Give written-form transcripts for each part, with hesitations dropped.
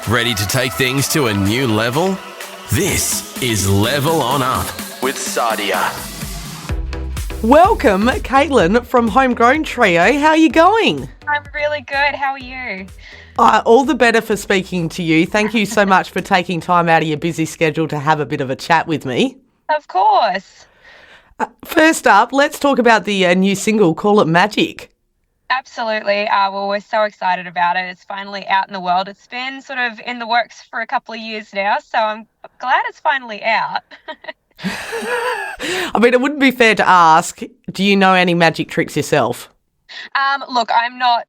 Ready to take things to a new level? This is Level On Up with Sardia. Welcome, Katelyn from Homegrown Trio. How are you going? I'm really good. How are you? All the better for speaking to you. Thank you so much for taking time out of your busy schedule to have a bit of a chat with me. Of course. First up, let's talk about the new single, Call It Magic. Absolutely. Well, we're so excited about it. It's finally out in the world. It's been sort of in the works for a couple of years now, so I'm glad it's finally out. I mean, it wouldn't be fair to ask, do you know any magic tricks yourself? Look, I'm not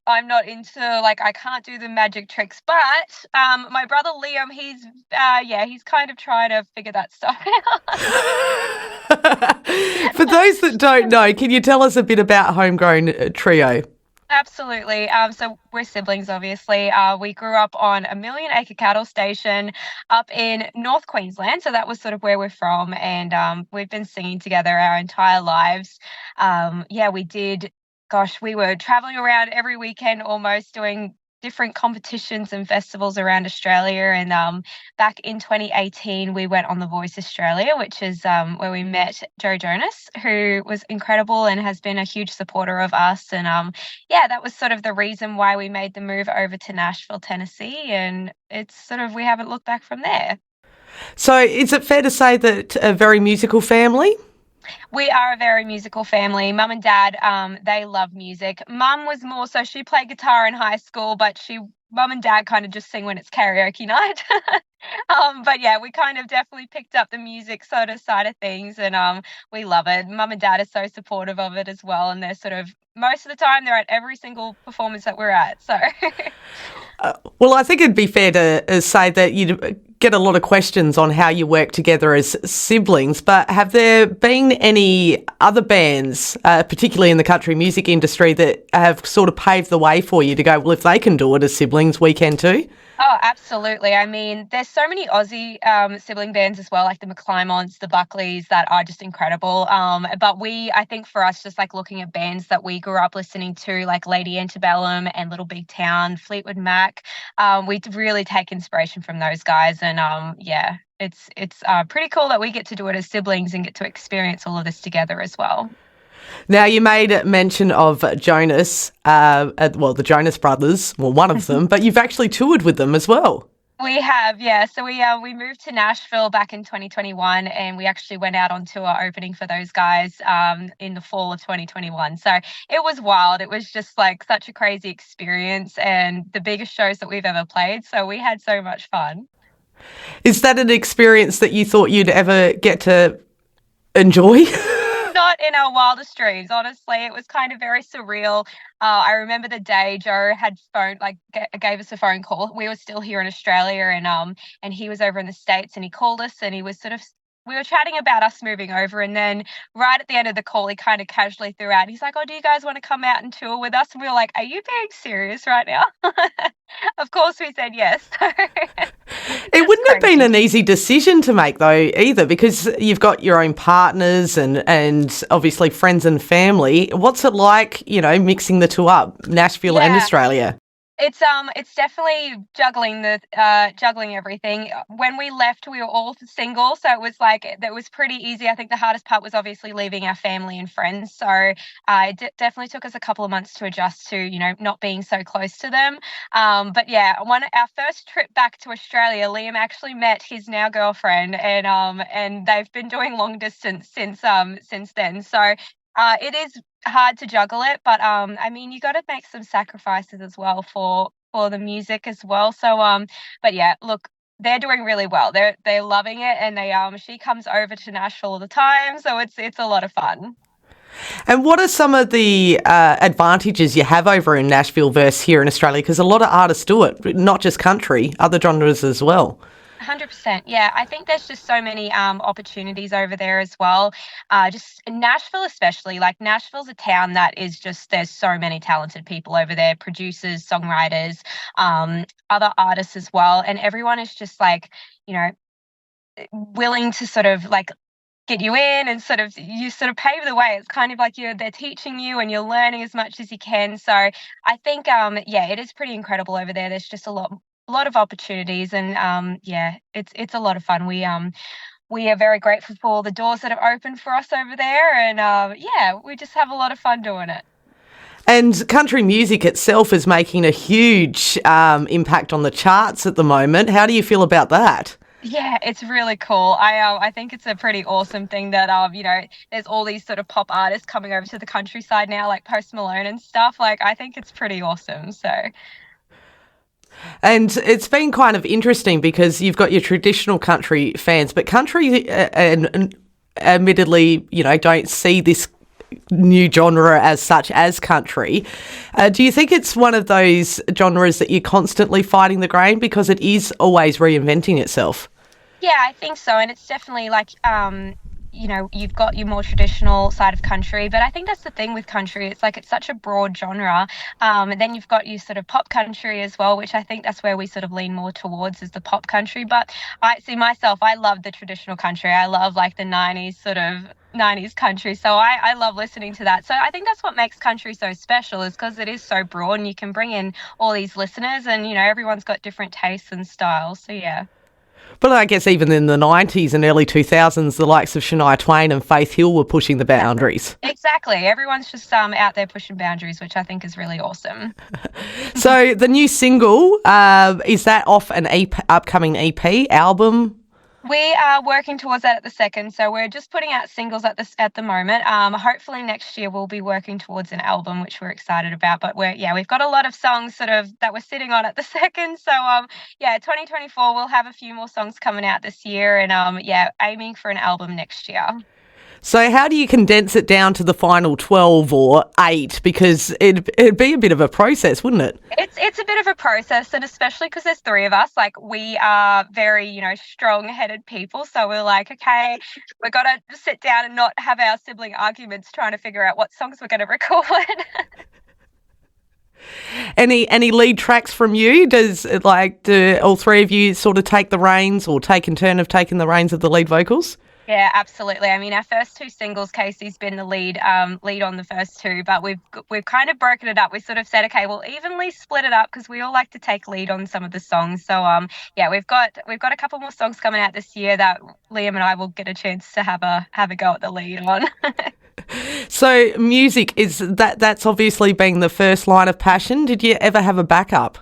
into, I can't do the magic tricks, but my brother Liam, he's kind of trying to figure that stuff out. For those that don't know, can you tell us a bit about Homegrown Trio? Absolutely. So we're siblings, obviously. We grew up on a 1,000,000-acre cattle station up in North Queensland. So that was sort of where we're from. And we've been singing together our entire lives. We did. Gosh, we were traveling around every weekend almost doing different competitions and festivals around Australia. And back in 2018, we went on The Voice Australia, which is where we met Joe Jonas, who was incredible and has been a huge supporter of us. And that was sort of the reason why we made the move over to Nashville, Tennessee. And it's sort of, we haven't looked back from there. So is it fair to say that a very musical family? We are a very musical family. Mum and Dad, they love music. Mum was more so, she played guitar in high school, but Mum and Dad kind of just sing when it's karaoke night. We kind of definitely picked up the music sort of side of things, and we love it. Mum and Dad are so supportive of it as well, and they're sort of, most of the time, they're at every single performance that we're at. So, well, I think it'd be fair to say that you get a lot of questions on how you work together as siblings, but have there been any other bands, particularly in the country music industry, that have sort of paved the way for you to go, well, if they can do it as siblings, we can too? Oh, absolutely. I mean, there's so many Aussie sibling bands as well, like the McClymonts, the Buckleys, that are just incredible. But I think for us, just like looking at bands that we grew up listening to, like Lady Antebellum and Little Big Town, Fleetwood Mac, we really take inspiration from those guys. And it's pretty cool that we get to do it as siblings and get to experience all of this together as well. Now, you made mention of Jonas, the Jonas Brothers, well, one of them, but you've actually toured with them as well. We have, yeah. So we moved to Nashville back in 2021, and we actually went out on tour opening for those guys in the fall of 2021. So it was wild. It was just like such a crazy experience and the biggest shows that we've ever played. So we had so much fun. Is that an experience that you thought you'd ever get to enjoy? Not in our wildest dreams, honestly. It was kind of very surreal. I remember the day Joe had gave us a phone call. We were still here in Australia, and he was over in the States, and he called us, and he was we were chatting about us moving over, and then right at the end of the call, he kind of casually threw out, he's like, "Oh, do you guys want to come out and tour with us?" And we were like, "Are you being serious right now?" Of course we said yes. It wouldn't have been an easy decision to make, though, either, because you've got your own partners and obviously friends and family. What's it like, mixing the two up, Nashville and Australia? It's definitely juggling everything. When we left, we were all single, so that was pretty easy. I think the hardest part was obviously leaving our family and friends. So it definitely took us a couple of months to adjust to, not being so close to them. Our first trip back to Australia, Liam actually met his now girlfriend, and they've been doing long distance since then. So it is hard to juggle it, but you got to make some sacrifices as well for the music as well. So look, they're doing really well. They're loving it, and she comes over to Nashville all the time, so it's a lot of fun. And what are some of the advantages you have over in Nashville versus here in Australia? Because a lot of artists do it, not just country, other genres as well. 100%. Yeah, I think there's just so many opportunities over there as well. Just in Nashville especially, like Nashville's a town that is just, there's so many talented people over there, producers, songwriters, other artists as well. And everyone is just willing to sort of get you in and you pave the way. It's kind of like they're teaching you and you're learning as much as you can. So I think it is pretty incredible over there. There's just a lot lot of opportunities, and yeah, it's a lot of fun. We are very grateful for all the doors that have opened for us over there, and yeah, we just have a lot of fun doing it. And country music itself is making a huge impact on the charts at the moment. How do you feel about that? Yeah, it's really cool. I think it's a pretty awesome thing that there's all these sort of pop artists coming over to the countryside now, like Post Malone and stuff. Like, I think it's pretty awesome. So And it's been kind of interesting because you've got your traditional country fans, but country, and admittedly, don't see this new genre as such as country. Do you think it's one of those genres that you're constantly fighting the grain because it is always reinventing itself? yeah, I think so, and it's definitely like you've got your more traditional side of country, but I think that's the thing with country. It's like it's such a broad genre. And then you've got your sort of pop country as well, which I think that's where we sort of lean more towards is the pop country. But I see myself, I love the traditional country. I love like the 90s sort of 90s country. So I love listening to that. So I think that's what makes country so special is because it is so broad and you can bring in all these listeners and, everyone's got different tastes and styles. So yeah. But I guess even in the 90s and early 2000s, the likes of Shania Twain and Faith Hill were pushing the boundaries. Exactly. Everyone's just out there pushing boundaries, which I think is really awesome. So the new single, is that off an upcoming EP, album? We are working towards that at the second, so we're just putting out singles at the moment. Hopefully next year we'll be working towards an album, which we're excited about. But we've got a lot of songs sort of that we're sitting on at the second. So 2024 we'll have a few more songs coming out this year, and aiming for an album next year. So how do you condense it down to the final 12 or 8? Because it'd be a bit of a process, wouldn't it? It's a bit of a process, and especially because there's 3 of us, like we are very, strong-headed people. So we're like, okay, we've got to sit down and not have our sibling arguments trying to figure out what songs we're going to record. Any lead tracks from you? Do all 3 of you sort of take the reins or take in turn of taking the reins of the lead vocals? Yeah, absolutely. I mean, our first 2 singles, Casey's been the lead on the first 2, but we've kind of broken it up. We sort of said, okay, we'll evenly split it up because we all like to take lead on some of the songs. So we've got a couple more songs coming out this year that Liam and I will get a chance to have a go at the lead on. So music that's obviously been the first line of passion. Did you ever have a backup?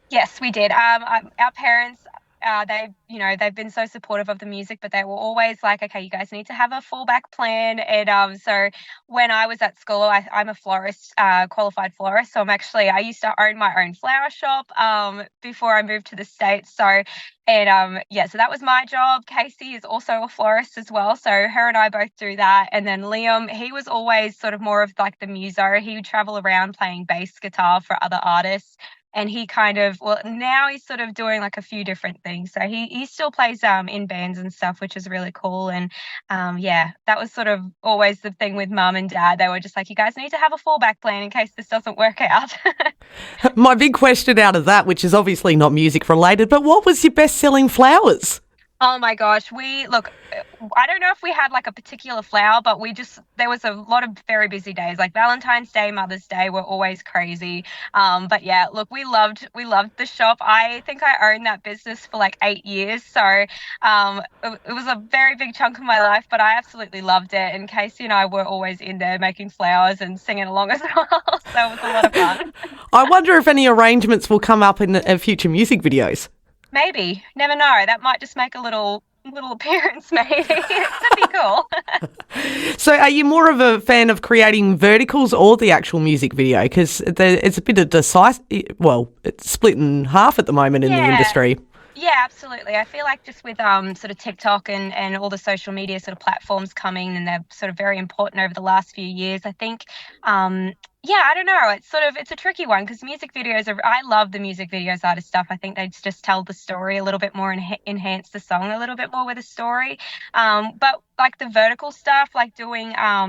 Yes, we did. Our parents, they've been so supportive of the music, but they were always like, okay, you guys need to have a fallback plan. And so when I was at school, I'm a florist, qualified florist. So I used to own my own flower shop before I moved to the States. So so that was my job. Casey is also a florist as well. So her and I both do that. And then Liam, he was always sort of more of like the muso. He would travel around playing bass guitar for other artists. And he now he's sort of doing like a few different things. So he still plays in bands and stuff, which is really cool. And that was sort of always the thing with mum and dad. They were just like, you guys need to have a fallback plan in case this doesn't work out. My big question out of that, which is obviously not music related, but what was your best-selling flowers? Oh my gosh, I don't know if we had like a particular flower, but there was a lot of very busy days, like Valentine's Day, Mother's Day were always crazy. But yeah, look, we loved the shop. I think I owned that business for like 8 years. So it was a very big chunk of my life, but I absolutely loved it. And Casey and I were always in there making flowers and singing along as well. So it was a lot of fun. I wonder if any arrangements will come up in future music videos. Maybe. Never know. That might just make a little appearance, maybe. That'd be cool. So are you more of a fan of creating verticals or the actual music video? Because it's a bit of it's split in half at the moment in the industry. Yeah, absolutely. I feel like just with sort of TikTok and all the social media sort of platforms coming, and they're sort of very important over the last few years, I think I don't know. It's a tricky one because music videos I love the music video side of stuff. I think they just tell the story a little bit more and enhance the song a little bit more with a story. But like the vertical stuff, like doing all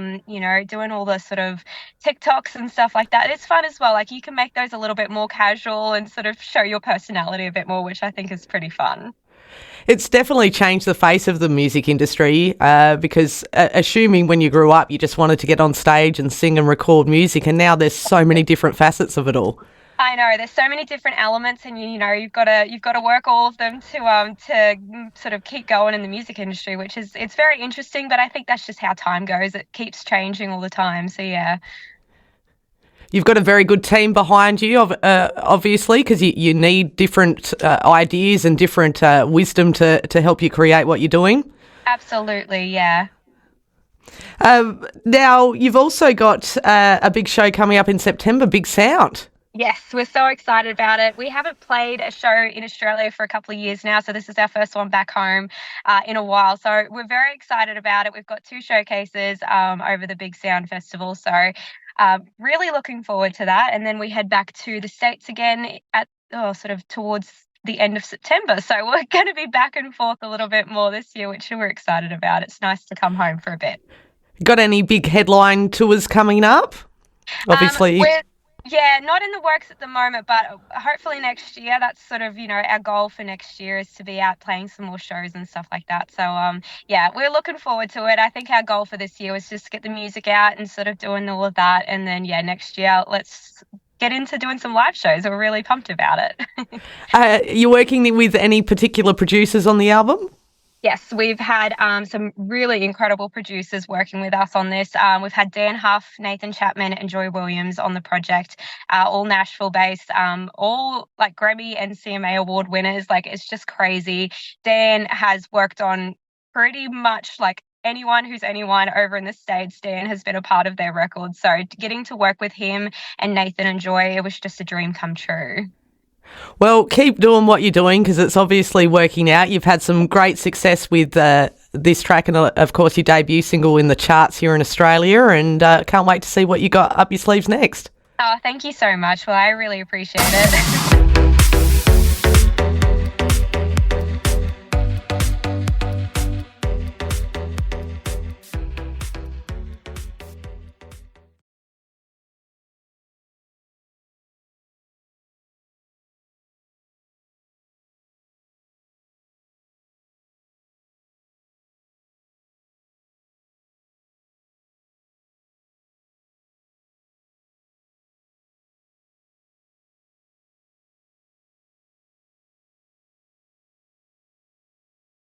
the sort of TikToks and stuff like that, it's fun as well. Like you can make those a little bit more casual and sort of show your personality a bit more, which I think is pretty fun. It's definitely changed the face of the music industry because assuming when you grew up you just wanted to get on stage and sing and record music, and now there's so many different facets of it all. I know there's so many different elements, and you've got to work all of them to sort of keep going in the music industry, which is it's very interesting. But I think that's just how time goes; it keeps changing all the time. So yeah. You've got a very good team behind you, obviously, because you need different ideas and different wisdom to help you create what you're doing. Absolutely, yeah. Now, you've also got a big show coming up in September, Big Sound. Yes, we're so excited about it. We haven't played a show in Australia for a couple of years now, so this is our first one back home in a while. So we're very excited about it. We've got 2 showcases over the Big Sound Festival, so really looking forward to that. And then we head back to the States again at sort of towards the end of September. So we're going to be back and forth a little bit more this year, which we're excited about. It's nice to come home for a bit. Got any big headline tours coming up? Obviously. Yeah, not in the works at the moment, but hopefully next year. That's sort of, our goal for next year is to be out playing some more shows and stuff like that. So, yeah, we're looking forward to it. I think our goal for this year was just to get the music out and sort of doing all of that. And then, yeah, next year, let's get into doing some live shows. We're really pumped about it. You're working with any particular producers on the album? Yes, we've had some really incredible producers working with us on this. We've had Dan Huff, Nathan Chapman, and Joy Williams on the project, all Nashville-based, all like Grammy and CMA award winners. Like, it's just crazy. Dan has worked on pretty much like anyone over in the States. Dan has been a part of their record. So getting to work with him and Nathan and Joy, it was just a dream come true. Well, keep doing what you're doing because it's obviously working out. You've had some great success with this track and, of course, your debut single in the charts here in Australia, and can't wait to see what you got up your sleeves next. Oh, thank you so much. Well, I really appreciate it.